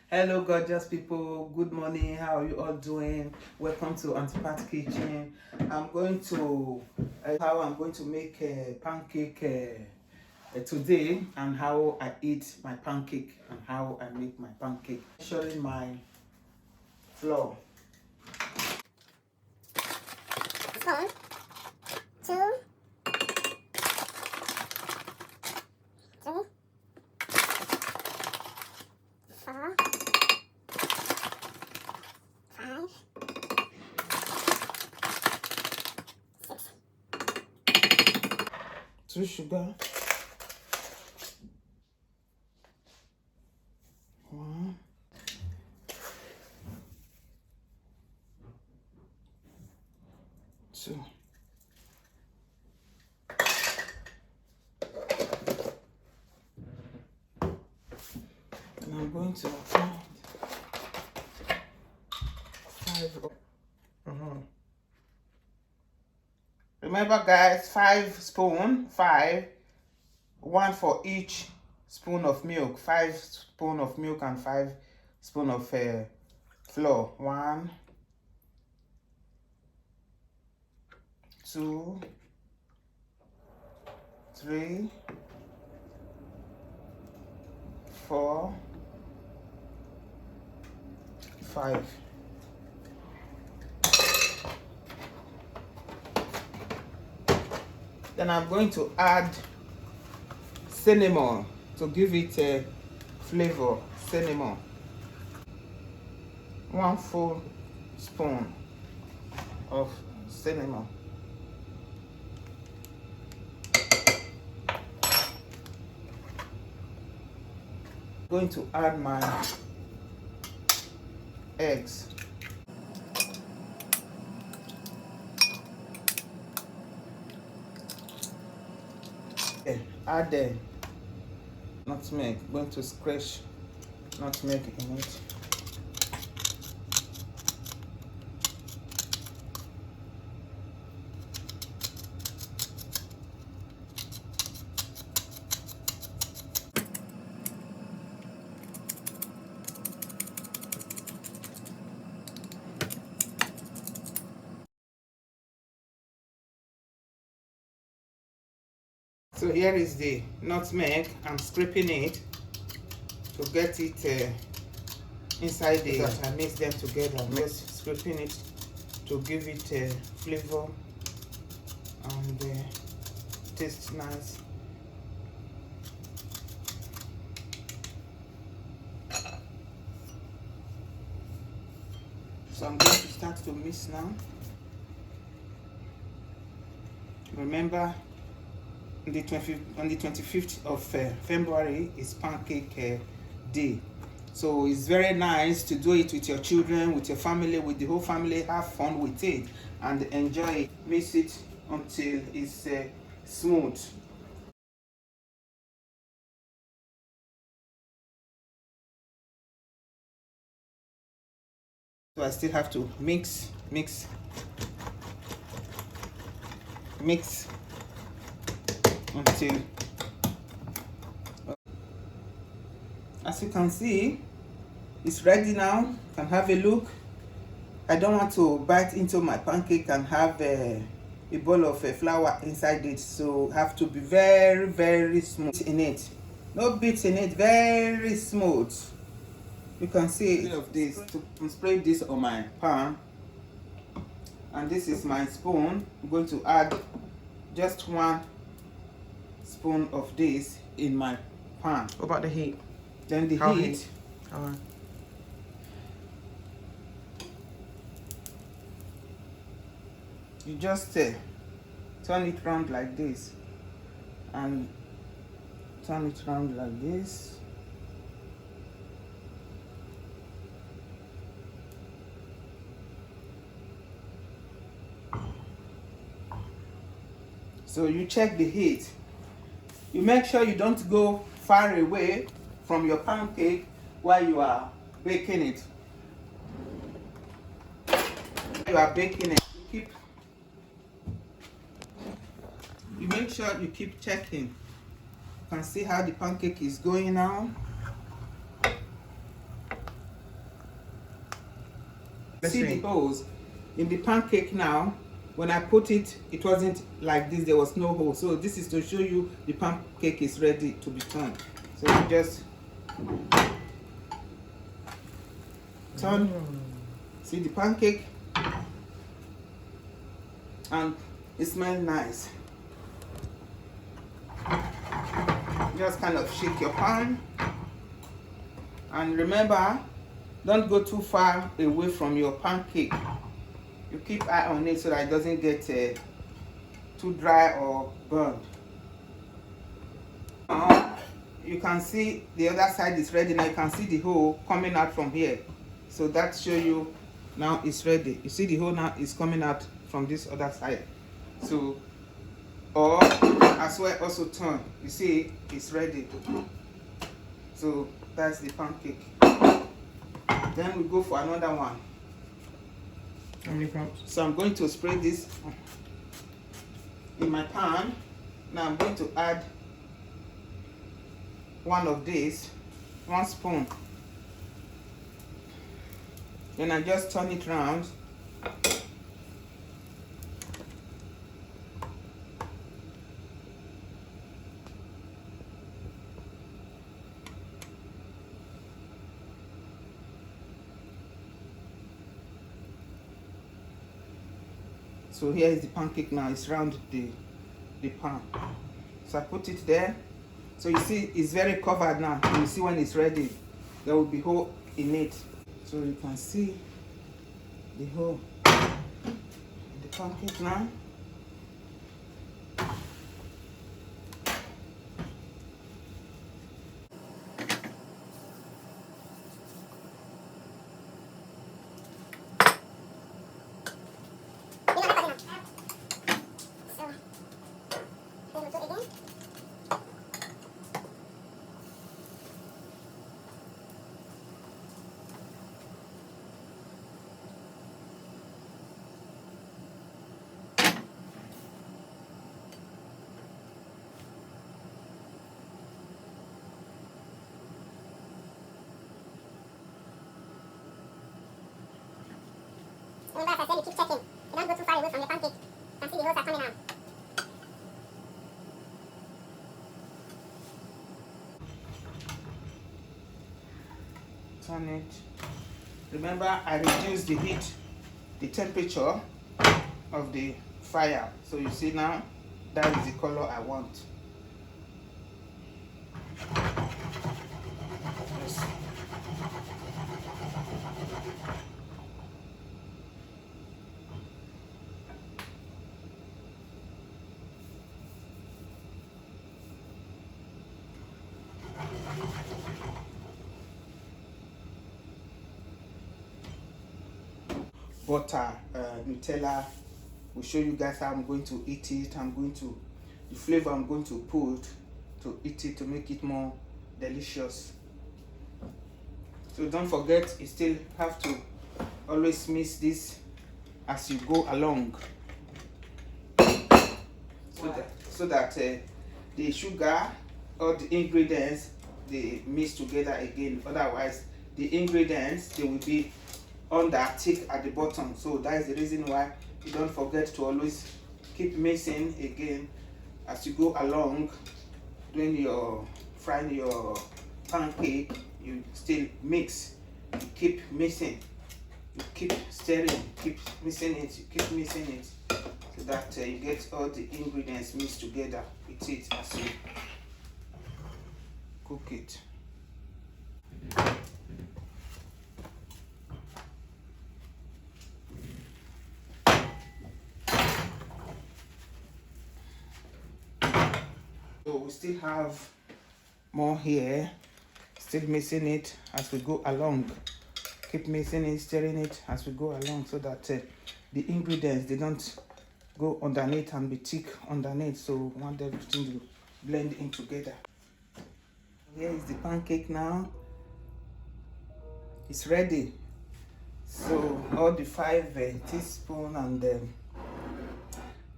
Hello gorgeous people, good morning. How are you all doing? Welcome to Auntie Pat's kitchen. I'm going to how I'm going to make a pancake today, and how I eat my pancake and how I make my pancake. Showing my flour. One, two, three, four, five, 2 sugar. 1, 2. And I'm going to add 5. Remember guys, 5 spoon, 5, 1 for each spoon of milk. 5 spoon of milk and 5 spoon of flour. 1, 2, 3, 4, 5. Then I'm going to add cinnamon to give it a flavor. Cinnamon. 1 full spoon of cinnamon. I'm going to add my eggs. Add the nutmeg. I'm going to scratch nutmeg in it. So here is the nutmeg. I'm scraping it to get it inside the that I mix them together. I'm just scraping it to give it a flavor and taste nice. So I'm going to start to mix now. Remember, on the 25th of February is Pancake Day. So it's very nice to do it with your children, with your family, with the whole family. Have fun with it and enjoy it. Mix it until it's smooth. So I still have to mix until, as you can see, it's ready now. You can have a look. I don't want to bite into my pancake and have a bowl of flour inside it, so have to be very smooth in it. No bits in it, very smooth. You can see of this to spray this on my pan, and this is my spoon. I'm going to add just 1 spoon of this in my pan. What about the heat? Then the heat. Alright. You just turn it round like this and turn it round like this. So you check the heat. You make sure you don't go far away from your pancake while you are baking it. You are baking it. You make sure you keep checking. You can see how the pancake is going now. See the holes in the pancake now. When I put it, it wasn't like this. There was no hole. So this is to show you the pancake is ready to be turned. So you just turn. See the pancake, and it smells nice. Just kind of shake your pan, and remember, don't go too far away from your pancake. You keep eye on it so that it doesn't get too dry or burned. You can see the other side is ready. Now you can see the hole coming out from here. So that show you now it's ready. You see the hole now is coming out from this other side. So, or as well also turn. You see it's ready. So that's the pancake. Then we go for another one. How many cups? So I'm going to spray this in my pan. Now I'm going to add one of these, 1 spoon. Then I just turn it around. So here is the pancake now. It's round the pan. So I put it there. So you see it's very covered now. You see when it's ready, there will be hole in it. So you can see the hole in the pancake now. Remember, as I said, you keep checking. You don't go too far away from your pancake. You can see the holes are coming out. Turn it. Remember, I reduced the heat, the temperature of the fire. So you see now, that is the color I want. Yes. Butter, Nutella. Will show you guys how I'm going to eat it. The flavor I'm going to put to eat it to make it more delicious. So don't forget, you still have to always mix this as you go along, so that the sugar or the ingredients they mix together again. Otherwise, the ingredients they will be under thick at the bottom. So that is the reason why you don't forget to always keep mixing again as you go along. When you're frying your pancake, you still mix. You keep mixing. You keep stirring. Keep mixing it. You keep mixing it so that you get all the ingredients mixed together with it as you cook it. So we still have more here, still mixing it as we go along. Keep mixing it, stirring it as we go along so that the ingredients, they don't go underneath and be thick underneath. So we want everything to blend in together. Here is the pancake now. It's ready. So all the 5 teaspoons and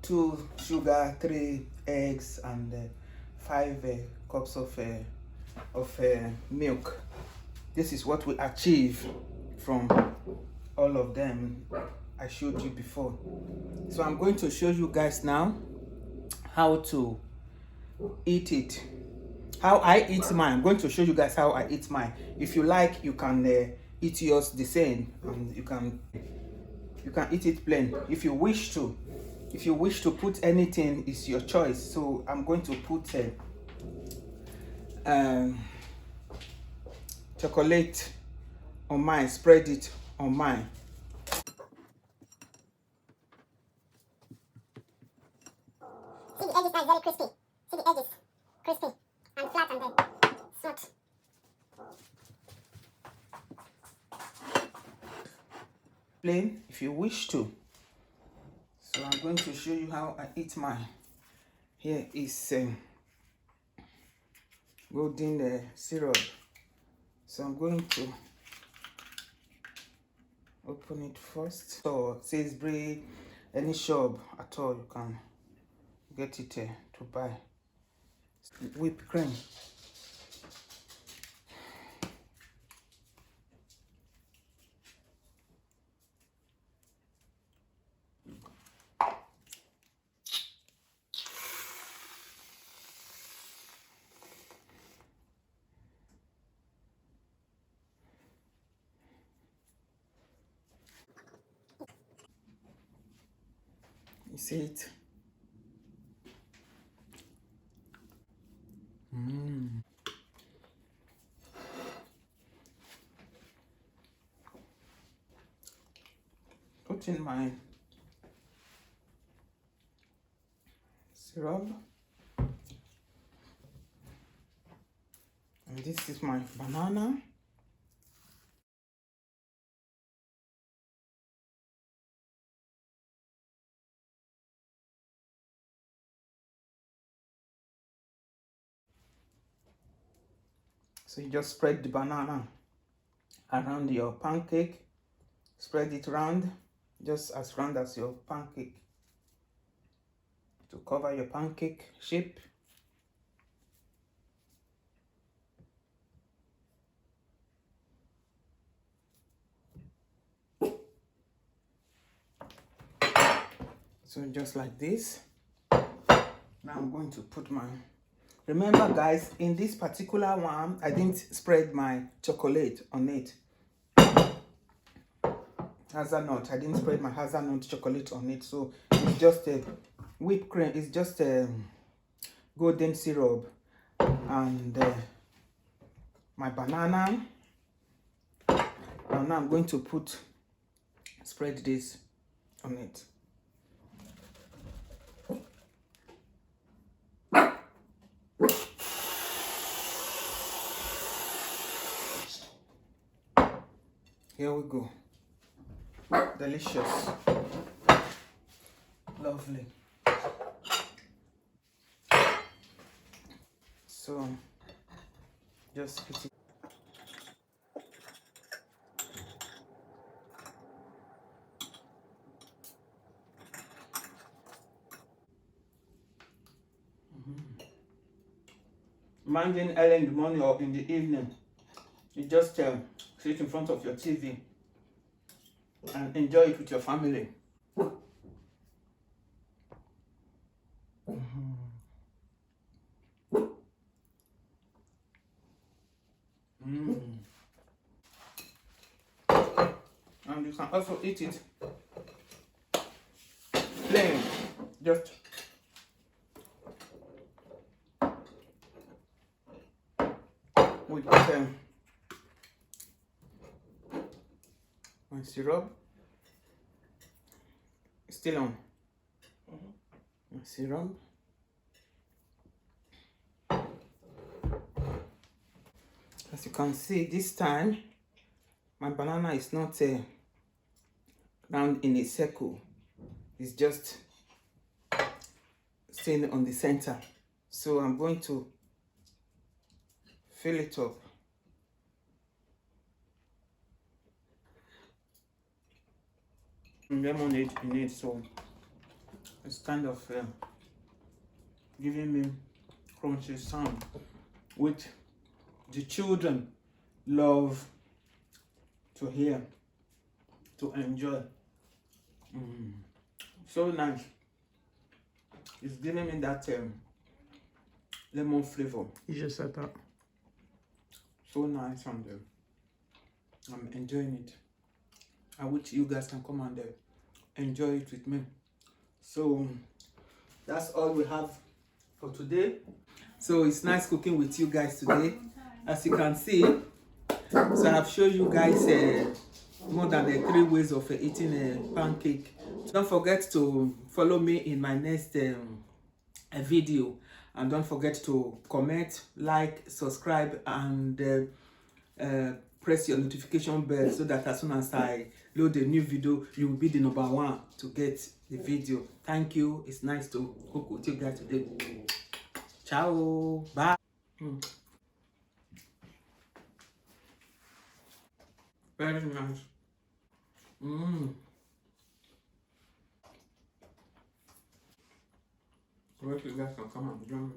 2 sugar, 3 eggs, and 5 cups of milk. This is what we achieve from all of them I showed you before. So I'm going to show you guys now how to eat it. How I eat mine. I'm going to show you guys how I eat mine. If you like, you can eat yours the same, and you can eat it plain if you wish to. If you wish to put anything, it's your choice. So I'm going to put chocolate on mine, spread it on mine. See the edges now is very crispy. See the edges, crispy and flat and then smooth. Plain if you wish to. So I'm going to show you how I eat mine. Here is golden syrup. So I'm going to open it first. So Sainsbury, any shop at all, you can get it to buy. Whipped cream. You see it? Put in my syrup. And this is my banana. So you just spread the banana around your pancake. Spread it round, just as round as your pancake, to cover your pancake shape. So just like this. Now I'm going to put my, remember guys, in this particular one I didn't spread my chocolate on it. Hazelnut, I didn't spread my hazelnut chocolate on it. So it's just a whipped cream, it's just a golden syrup and my banana. And now I'm going to spread this on it. Here we go. Delicious. Lovely. So just put it. Imagine early in the morning or in the evening, you just sit in front of your TV and enjoy it with your family. And you can also eat it plain, just with my syrup. Still on. My syrup. As you can see, this time my banana is not round in a circle. It's just staying on the center. So I'm going to fill it up. Lemonade in it, so it's kind of giving me crunchy sound, which the children love to hear. to enjoy. So nice. It's giving me that lemon flavor. You just said that. So nice, and I'm enjoying it. I wish you guys can come and enjoy it with me. So that's all we have for today. So it's nice cooking with you guys today. As you can see, so I've shown you guys more than 3 ways of eating a pancake. Don't forget to follow me in my next video, and don't forget to comment, like, subscribe, and press your notification bell so that as soon as I load a new video, you will be the #1 to get the video. Thank you. It's nice to cook with you guys today. Ciao. Bye. Very nice. I wish you guys can come and join me.